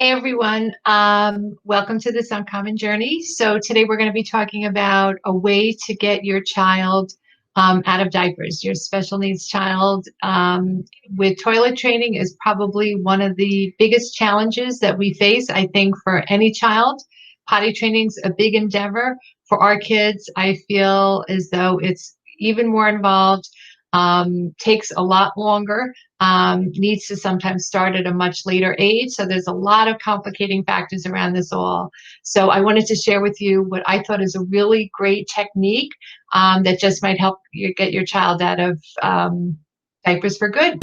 Hey everyone, welcome to this Uncommon Journey. So today we're going to be talking about a way to get your child out of diapers. Your special needs child with toilet training is probably one of the biggest challenges that we face, I think, for any child. Potty training is a big endeavor. For our kids, I feel as though it's even more involved, takes a lot longer, needs to sometimes start at a much later age. So there's a lot of complicating factors around this all. So I wanted to share with you what I thought is a really great technique that just might help you get your child out of diapers for good.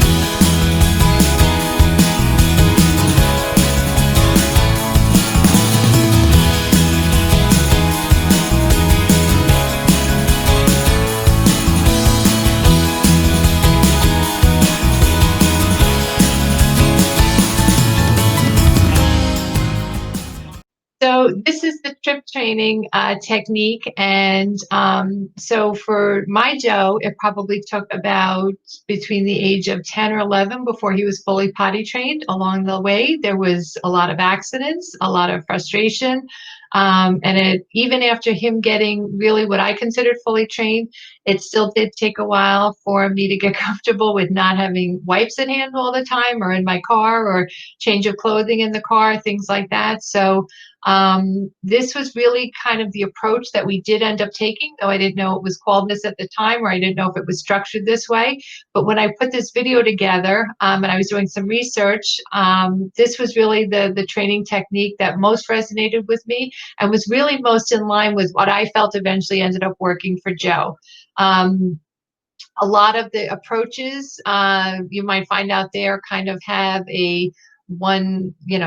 So this is the trip training technique. And so for my Joe, it probably took about between the age of 10 or 11 before he was fully potty trained. Along the way, there was a lot of accidents, a lot of frustration. Even after him getting really what I considered fully trained, it still did take a while for me to get comfortable with not having wipes at hand all the time or in my car or change of clothing in the car, things like that. So this was really kind of the approach that we did end up taking, though I didn't know it was called this at the time, or I didn't know if it was structured this way. But when I put this video together and I was doing some research, this was really the training technique that most resonated with me and was really most in line with what I felt eventually ended up working for Joe. A lot of the approaches you might find out there kind of have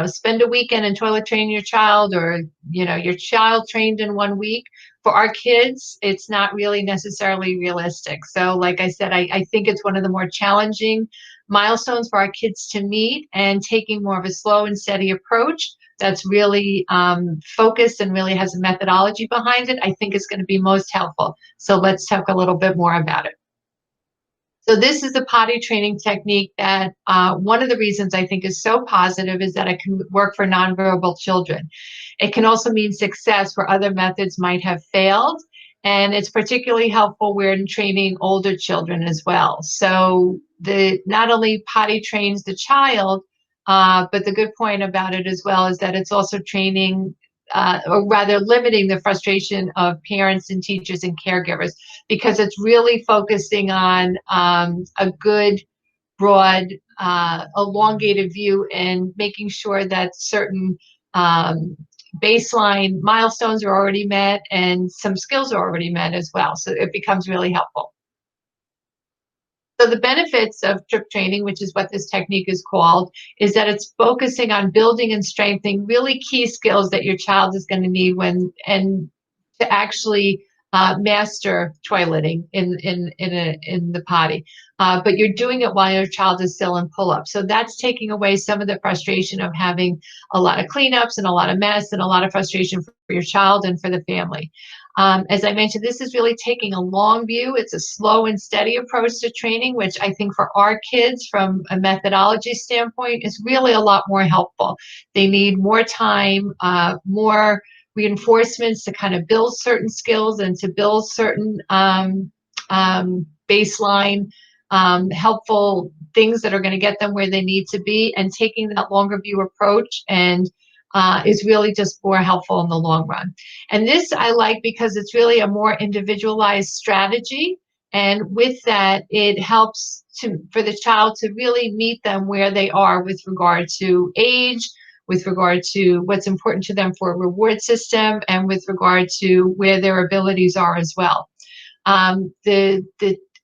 spend a weekend and toilet train your child, or, your child trained in 1 week. For our kids, it's not really necessarily realistic. So like I said, I think it's one of the more challenging milestones for our kids to meet, and taking more of a slow and steady approach that's really focused and really has a methodology behind it, I think is going to be most helpful. So let's talk a little bit more about it. So this is a potty training technique that one of the reasons I think is so positive is that it can work for nonverbal children. It can also mean success where other methods might have failed. And it's particularly helpful when training older children as well. So not only potty trains the child, but the good point about it as well is that it's also training or rather limiting the frustration of parents and teachers and caregivers, because it's really focusing on a good, broad, elongated view, and making sure that certain baseline milestones are already met and some skills are already met as well. So it becomes really helpful. So the benefits of trip training, which is what this technique is called, is that it's focusing on building and strengthening really key skills that your child is going to need to actually master toileting in the potty. But you're doing it while your child is still in pull-up. So that's taking away some of the frustration of having a lot of cleanups and a lot of mess and a lot of frustration for your child and for the family. As I mentioned, this is really taking a long view. It's a slow and steady approach to training, which I think for our kids from a methodology standpoint is really a lot more helpful. They need more time, more reinforcements to kind of build certain skills and to build certain baseline helpful things that are going to get them where they need to be, and taking that longer view approach and is really just more helpful in the long run. And this I like because it's really a more individualized strategy. And with that, it helps for the child to really meet them where they are with regard to age, with regard to what's important to them for a reward system, and with regard to where their abilities are as well. The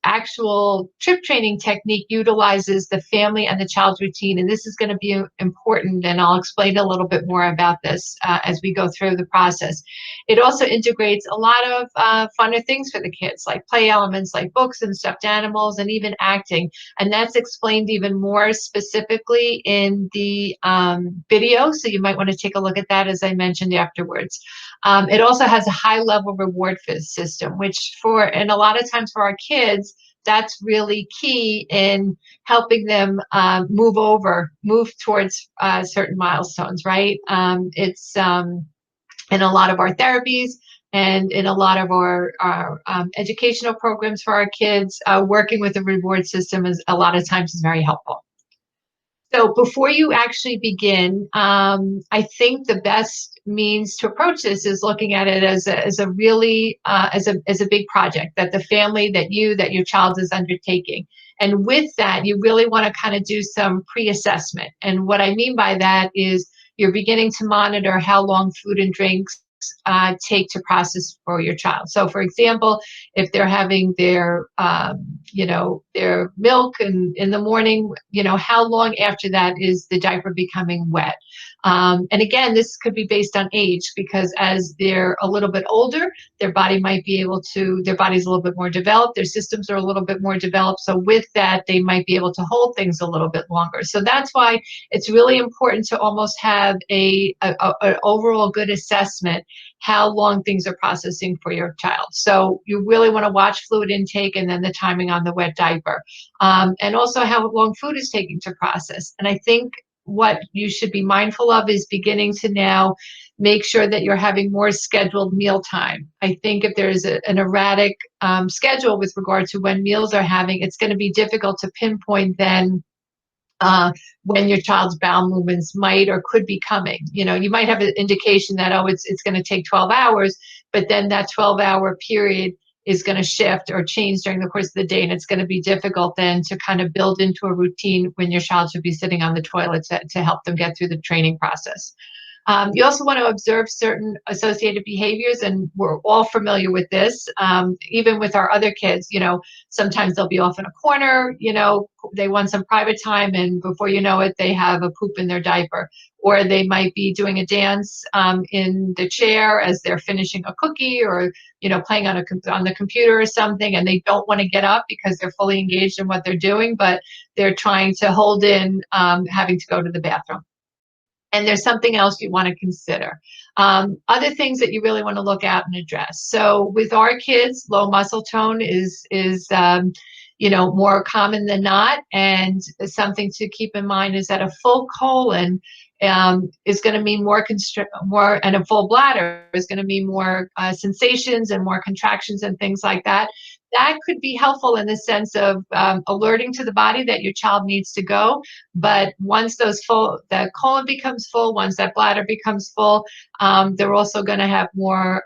actual trip training technique utilizes the family and the child's routine, and this is going to be important, and I'll explain a little bit more about this as we go through the process. It also integrates a lot of funner things for the kids, like play elements like books and stuffed animals and even acting, and that's explained even more specifically in the video, so you might want to take a look at that, as I mentioned afterwards. It also has a high level reward system, which and a lot of times for our kids, that's really key in helping them move towards certain milestones, right? It's in a lot of our therapies and in a lot of our educational programs for our kids, working with the reward system is a lot of times is very helpful. So before you actually begin, I think the best means to approach this is looking at it as a really as a big project that the family that your child is undertaking. And with that, you really want to kind of do some pre-assessment. And what I mean by that is you're beginning to monitor how long food and drinks take to process for your child. So, for example, if they're having their milk in the morning, how long after that is the diaper becoming wet? And again, this could be based on age because as they're a little bit older, their body's a little bit more developed, their systems are a little bit more developed. So with that, they might be able to hold things a little bit longer. So that's why it's really important to almost have an overall good assessment how long things are processing for your child. So you really want to watch fluid intake and then the timing on the wet diaper, and also how long food is taking to process. And I think what you should be mindful of is beginning to now make sure that you're having more scheduled meal time. I think if there's an erratic schedule with regard to when meals are having, it's going to be difficult to pinpoint then when your child's bowel movements might or could be coming. You might have an indication that, oh, it's going to take 12 hours, but then that 12-hour period is going to shift or change during the course of the day, and it's going to be difficult then to kind of build into a routine when your child should be sitting on the toilet to help them get through the training process. You also want to observe certain associated behaviors, and we're all familiar with this. Even with our other kids, sometimes they'll be off in a corner, they want some private time, and before you know it, they have a poop in their diaper. Or they might be doing a dance in the chair as they're finishing a cookie, or playing on the computer or something, and they don't want to get up because they're fully engaged in what they're doing, but they're trying to hold in having to go to the bathroom. And there's something else you want to consider. Other things that you really want to look at and address. So with our kids, low muscle tone is more common than not. And something to keep in mind is that a full colon is going to mean more, and a full bladder is going to mean more sensations and more contractions and things like that. That could be helpful in the sense of alerting to the body that your child needs to go. But once that colon becomes full, once that bladder becomes full, they're also going to have more.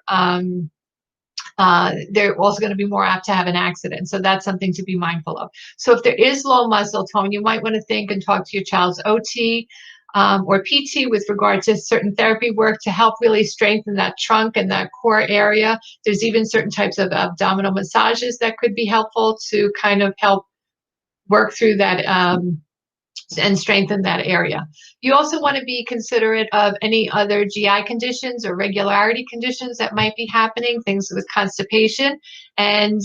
They're also going to be more apt to have an accident. So that's something to be mindful of. So if there is low muscle tone, you might want to think and talk to your child's OT or PT with regard to certain therapy work to help really strengthen that trunk and that core area. There's even certain types of abdominal massages that could be helpful to kind of help work through that and strengthen that area. You also want to be considerate of any other GI conditions or regularity conditions that might be happening, things with constipation. And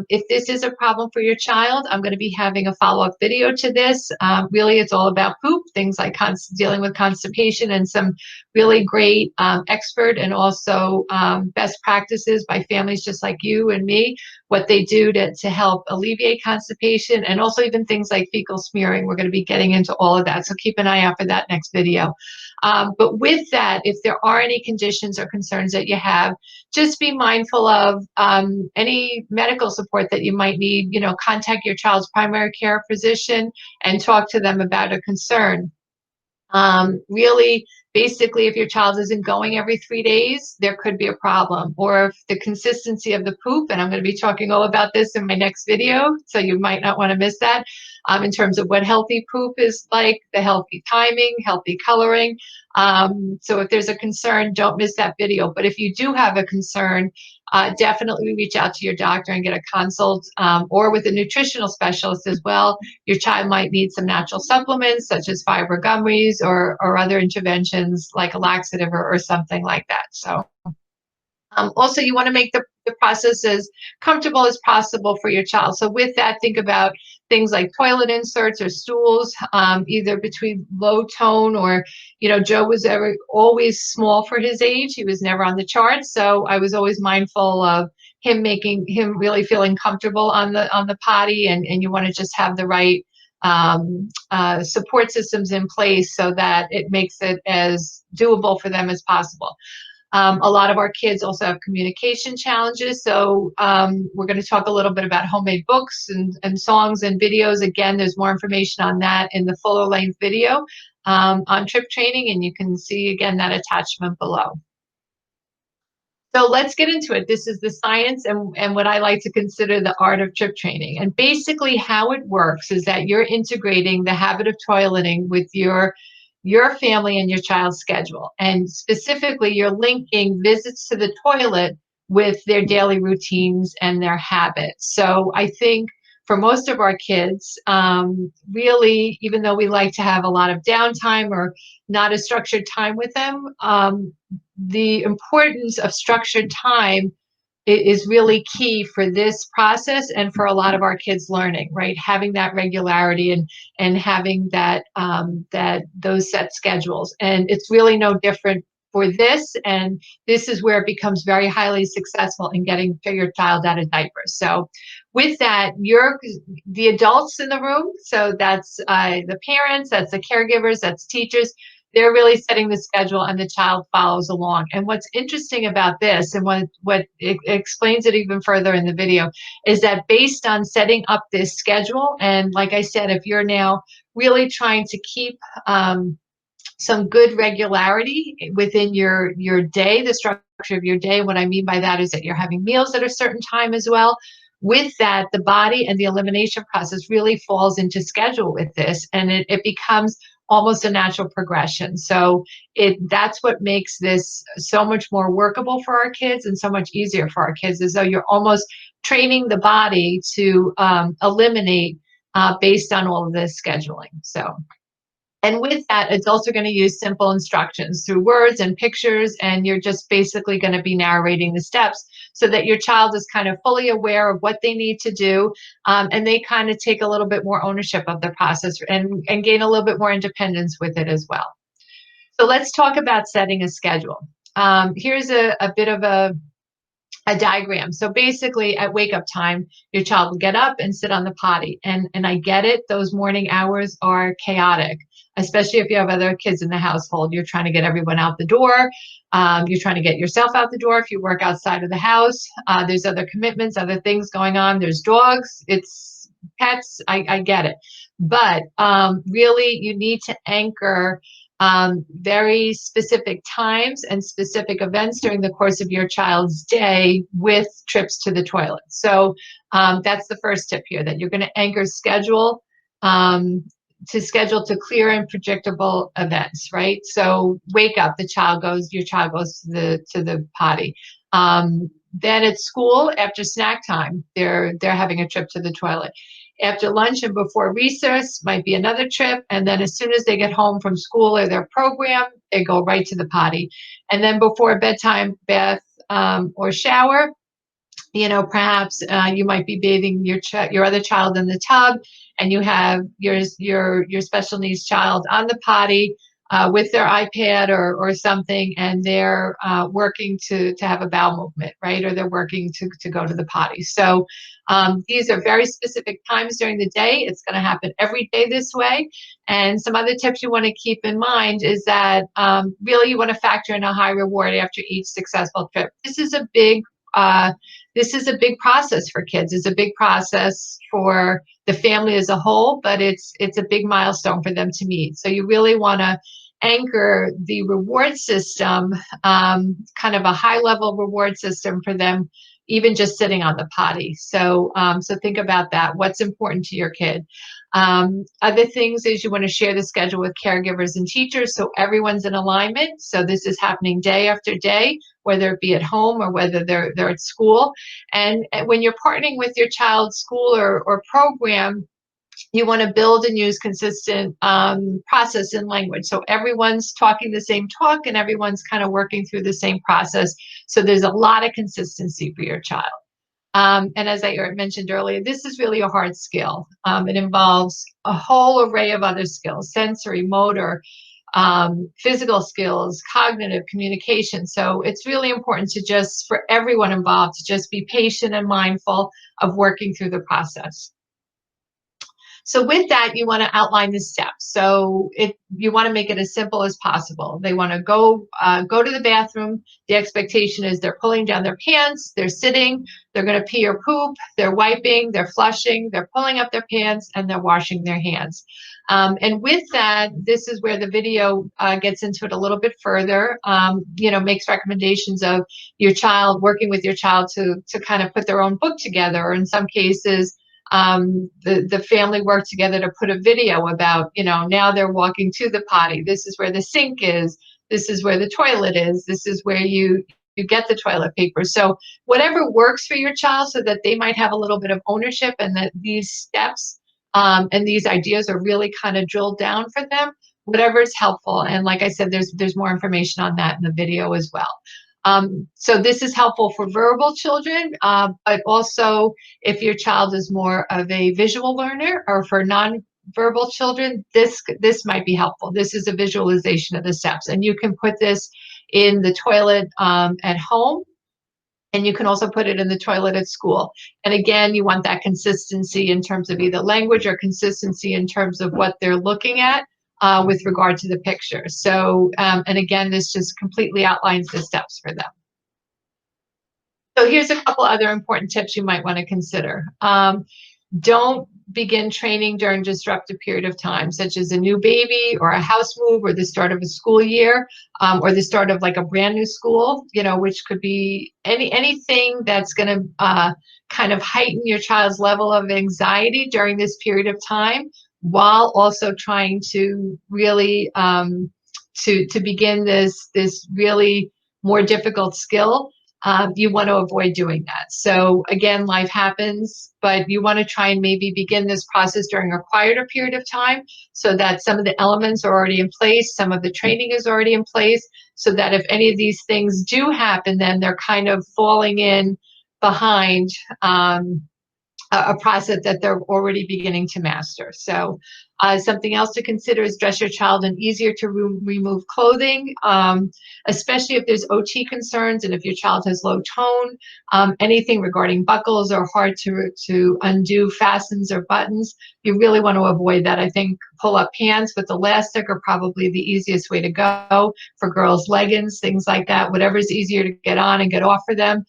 if this is a problem for your child, I'm going to be having a follow-up video to this. Really, it's all about poop, things like dealing with constipation, and some really great expert and also best practices by families just like you and me, what they do to help alleviate constipation, and also even things like fecal smearing. We're going to be getting into all of that, so keep an eye out for that next video. But with that, if there are any conditions or concerns that you have, just be mindful of any medical support that you might need. Contact your child's primary care physician and talk to them about a concern. Really, basically, if your child isn't going every 3 days, there could be a problem. Or if the consistency of the poop, and I'm going to be talking all about this in my next video, so you might not want to miss that, in terms of what healthy poop is like, the healthy timing, healthy coloring. So if there's a concern, don't miss that video. But if you do have a concern, definitely reach out to your doctor and get a consult, or with a nutritional specialist as well. Your child might need some natural supplements such as fiber gummies or other interventions like a laxative or something like that. So also, you want to make the process as comfortable as possible for your child. So with that, think about things like toilet inserts or stools, either between low tone or, Joe was always small for his age. He was never on the charts. So I was always mindful of him really feeling comfortable on the potty, and you want to just have the right support systems in place so that it makes it as doable for them as possible. A lot of our kids also have communication challenges. So we're going to talk a little bit about homemade books and songs and videos. Again, there's more information on that in the fuller length video on trip training, and you can see again that attachment below. So let's get into it. This is the science and what I like to consider the art of trip training. And basically how it works is that you're integrating the habit of toileting with your family and your child's schedule. And specifically, you're linking visits to the toilet with their daily routines and their habits. So I think for most of our kids, really, even though we like to have a lot of downtime or not a structured time with them, the importance of structured time is really key for this process and for a lot of our kids learning, right? Having that regularity and having that those set schedules. And it's really no different for this. And this is where it becomes very highly successful in getting your child out of diapers. So with that, you're the adults in the room. So that's the parents, that's the caregivers, that's teachers. They're really setting the schedule and the child follows along. And what's interesting about this, and what it explains it even further in the video, is that based on setting up this schedule, and like I said, if you're now really trying to keep some good regularity within your day, the structure of your day, what I mean by that is that you're having meals at a certain time as well. With that, the body and the elimination process really falls into schedule with this, and it becomes almost a natural progression. So that's what makes this so much more workable for our kids and so much easier for our kids, as though you're almost training the body to eliminate based on all of this scheduling. So. And with that, it's also going to use simple instructions through words and pictures, and you're just basically going to be narrating the steps so that your child is kind of fully aware of what they need to do, and they kind of take a little bit more ownership of the process and gain a little bit more independence with it as well. So let's talk about setting a schedule. Here's a bit of a diagram. So basically at wake up time, your child will get up and sit on the potty. And I get it, those morning hours are chaotic, especially if you have other kids in the household. You're trying to get everyone out the door. You're trying to get yourself out the door if you work outside of the house. There's other commitments, other things going on. There's dogs, it's pets, I get it. But really you need to anchor very specific times and specific events during the course of your child's day with trips to the toilet. So that's the first tip here, that you're going to anchor schedule to clear and predictable events, right? So wake up, your child goes to the potty. Then at school, after snack time, they're having a trip to the toilet. After lunch and before recess might be another trip. And then as soon as they get home from school or their program, they go right to the potty. And then before bedtime, bath or shower, perhaps you might be bathing your other child in the tub, and you have your special needs child on the potty with their iPad or something, and they're working to have a bowel movement, right? Or they're working to go to the potty. So these are very specific times during the day. It's going to happen every day this way. And some other tips you want to keep in mind is that really you want to factor in a high reward after each successful trip. This is a big process for kids. It's a big process for the family as a whole, but it's a big milestone for them to meet. So you really want to anchor the reward system, kind of a high level reward system for them, even just sitting on the potty. So think about that. What's important to your kid? Other things is you want to share the schedule with caregivers and teachers so everyone's in alignment. So this is happening day after day, whether it be at home or whether they're at school. And when you're partnering with your child's school or program, you want to build and use consistent process and language. So everyone's talking the same talk and everyone's kind of working through the same process. So there's a lot of consistency for your child. And as I mentioned earlier, this is really a hard skill. It involves a whole array of other skills: sensory, motor, physical skills, cognitive communication. So it's really important to just, for everyone involved, to just be patient and mindful of working through the process. So with that, you want to outline the steps. So you want to make it as simple as possible. They want to go to the bathroom. The expectation is they're pulling down their pants, they're sitting, they're going to pee or poop, they're wiping, they're flushing, they're pulling up their pants, and they're washing their hands. And with that, this is where the video gets into it a little bit further. Makes recommendations of your child, working with your child to kind of put their own book together, or in some cases, the family worked together to put a video about, now they're walking to the potty. This is where the sink is. This is where the toilet is. This is where you get the toilet paper. So whatever works for your child, so that they might have a little bit of ownership, and that these steps and these ideas are really kind of drilled down for them, whatever is helpful. And like I said, there's more information on that in the video as well. So this is helpful for verbal children, but also if your child is more of a visual learner, or for non-verbal children, this might be helpful. This is a visualization of the steps, and you can put this in the toilet at home, and you can also put it in the toilet at school. And again, you want that consistency in terms of either language, or consistency in terms of what they're looking at with regard to the picture. So, and again, this just completely outlines the steps for them. So here's a couple other important tips you might want to consider. Don't begin training during disruptive period of time, such as a new baby, or a house move, or the start of a school year, or the start of like a brand new school, which could be anything that's going to kind of heighten your child's level of anxiety during this period of time, while also trying to really to begin this really more difficult skill. You want to avoid doing that. So again, life happens, but you want to try and maybe begin this process during a quieter period of time, so that some of the elements are already in place, some of the training is already in place, so that if any of these things do happen, then they're kind of falling in behind a process that they're already beginning to master. So something else to consider is dress your child in easier to remove clothing, especially if there's OT concerns, and if your child has low tone. Anything regarding buckles or hard to undo fastens or buttons, you really want to avoid that. I think pull-up pants with elastic are probably the easiest way to go for girls. Leggings, things like that, whatever's easier to get on and get off for them.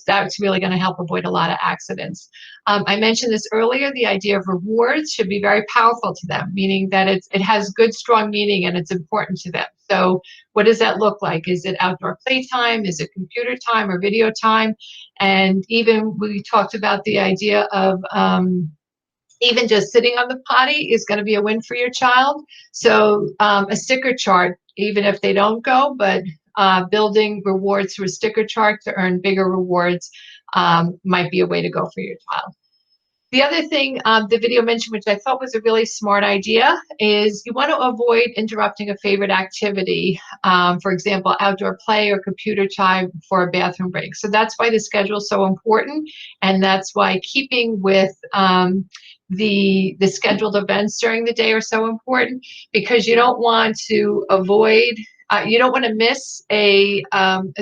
That's really going to help avoid a lot of accidents. I mentioned this earlier, the idea of rewards should be very powerful to them, meaning that it has good, strong meaning, and it's important to them. So what does that look like? Is it outdoor playtime? Is it computer time or video time? And even we talked about the idea of even just sitting on the potty is going to be a win for your child. So a sticker chart, even if they don't go, but building rewards through a sticker chart to earn bigger rewards might be a way to go for your child. The other thing the video mentioned, which I thought was a really smart idea, is you want to avoid interrupting a favorite activity. For example, outdoor play or computer time for a bathroom break. So that's why the schedule is so important, and that's why keeping with the scheduled events during the day are so important, because you don't want to avoid, you don't want to miss a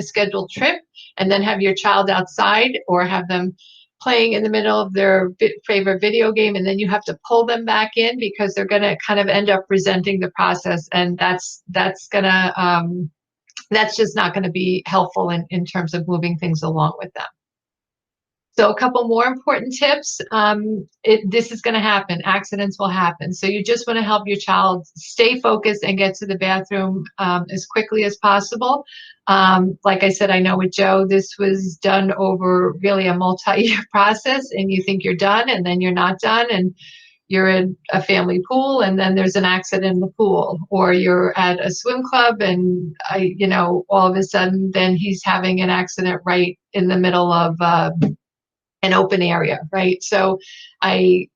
scheduled trip and then have your child outside, or have them playing in the middle of their favorite video game, and then you have to pull them back in, because they're going to kind of end up resenting the process, and that's just not going to be helpful in terms of moving things along with them. So a couple more important tips. This is going to happen. Accidents will happen. So you just want to help your child stay focused and get to the bathroom as quickly as possible. Like I said, I know with Joe, this was done over really a multi-year process, and you think you're done, and then you're not done, and you're in a family pool, and then there's an accident in the pool, or you're at a swim club, and all of a sudden, then he's having an accident right in the middle of an open area, right? So I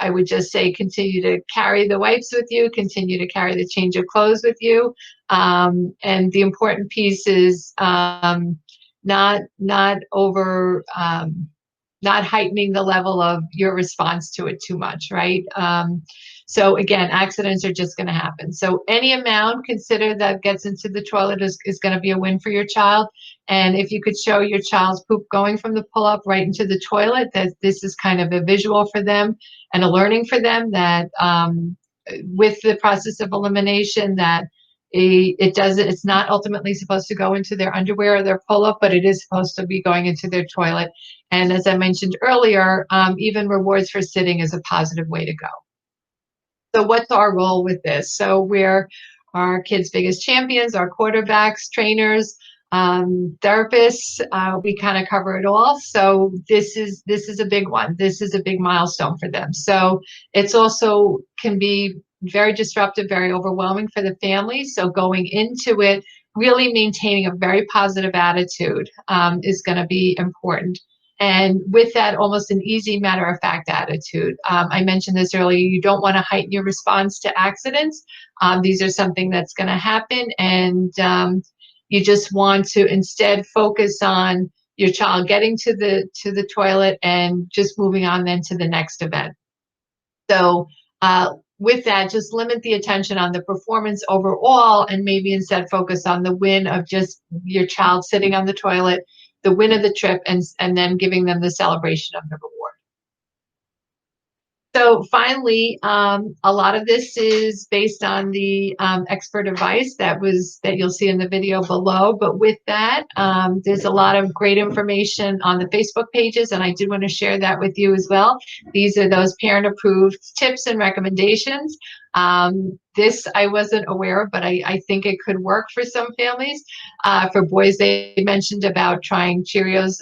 would just say continue to carry the wipes with you, continue to carry the change of clothes with you. And the important piece is not heightening the level of your response to it too much, right? So again, accidents are just going to happen. So any amount consider that gets into the toilet is going to be a win for your child. And if you could show your child's poop going from the pull-up right into the toilet, that this is kind of a visual for them and a learning for them that with the process of elimination that it's not ultimately supposed to go into their underwear or their pull-up, but it is supposed to be going into their toilet. And as I mentioned earlier, even rewards for sitting is a positive way to go. So what's our role with this? So we're our kids' biggest champions, our quarterbacks, trainers, therapists. We kind of cover it all. So this is a big one. This is a big milestone for them. So it's also can be very disruptive, very overwhelming for the family. So going into it, really maintaining a very positive attitude is going to be important. And with that, almost an easy matter of fact attitude. I mentioned this earlier, you don't want to heighten your response to accidents. These are something that's going to happen. And you just want to instead focus on your child getting to the toilet and just moving on then to the next event. So with that, just limit the attention on the performance overall and maybe instead focus on the win of just your child sitting on the toilet, the win of the trip, and then giving them the celebration of the reward. So finally, a lot of this is based on the expert advice that you'll see in the video below. But with that, there's a lot of great information on the Facebook pages, and I did want to share that with you as well. These are those parent-approved tips and recommendations. This I wasn't aware of, but I think it could work for some families. For boys, they mentioned about trying Cheerios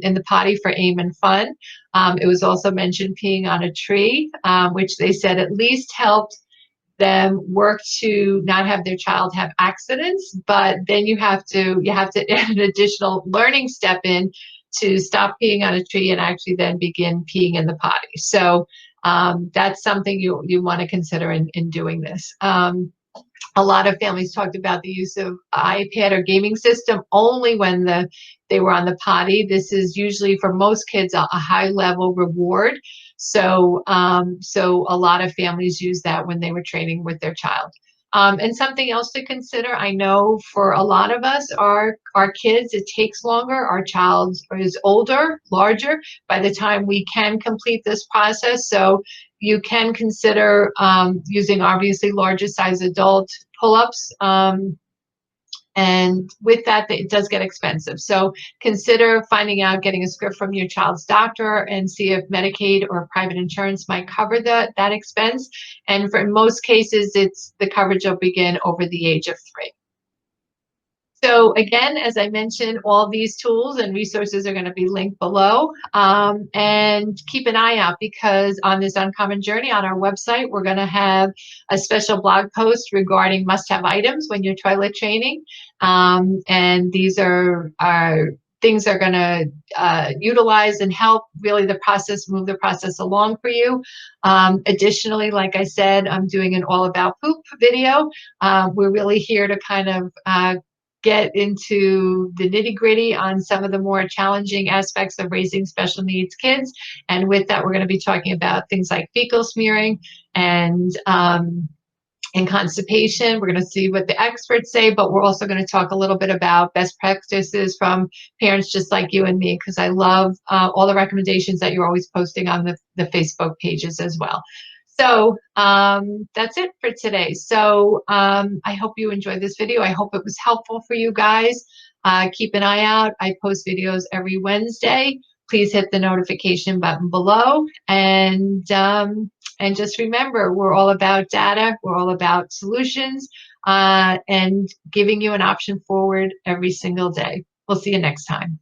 in the potty for aim and fun. It was also mentioned peeing on a tree, which they said at least helped them work to not have their child have accidents, but then you have to add an additional learning step in to stop peeing on a tree and actually then begin peeing in the potty. So that's something you want to consider in doing this. A lot of families talked about the use of iPad or gaming system only when they were on the potty. This is usually for most kids a high level reward. So so a lot of families use that when they were training with their child. And something else to consider, I know for a lot of us, our kids, it takes longer. Our child is older, larger by the time we can complete this process. So you can consider using obviously larger size adult pull-ups. And with that, it does get expensive. So consider finding out, getting a script from your child's doctor and see if Medicaid or private insurance might cover that expense. And for in most cases, the coverage will begin over the age of 3. So again, as I mentioned, all these tools and resources are going to be linked below. And keep an eye out because on this Uncommon Journey on our website, we're going to have a special blog post regarding must-have items when you're toilet training. And these are things are going to utilize and help really move the process along for you. Additionally, like I said, I'm doing an all about poop video. We're really here to kind of get into the nitty-gritty on some of the more challenging aspects of raising special needs kids. And with that, we're going to be talking about things like fecal smearing and constipation. We're going to see what the experts say, but we're also going to talk a little bit about best practices from parents just like you and me, because I love all the recommendations that you're always posting on the Facebook pages as well. So that's it for today. So I hope you enjoyed this video. I hope it was helpful for you guys. Keep an eye out. I post videos every Wednesday. Please hit the notification button below. And just remember, we're all about data. We're all about solutions and giving you an option forward every single day. We'll see you next time.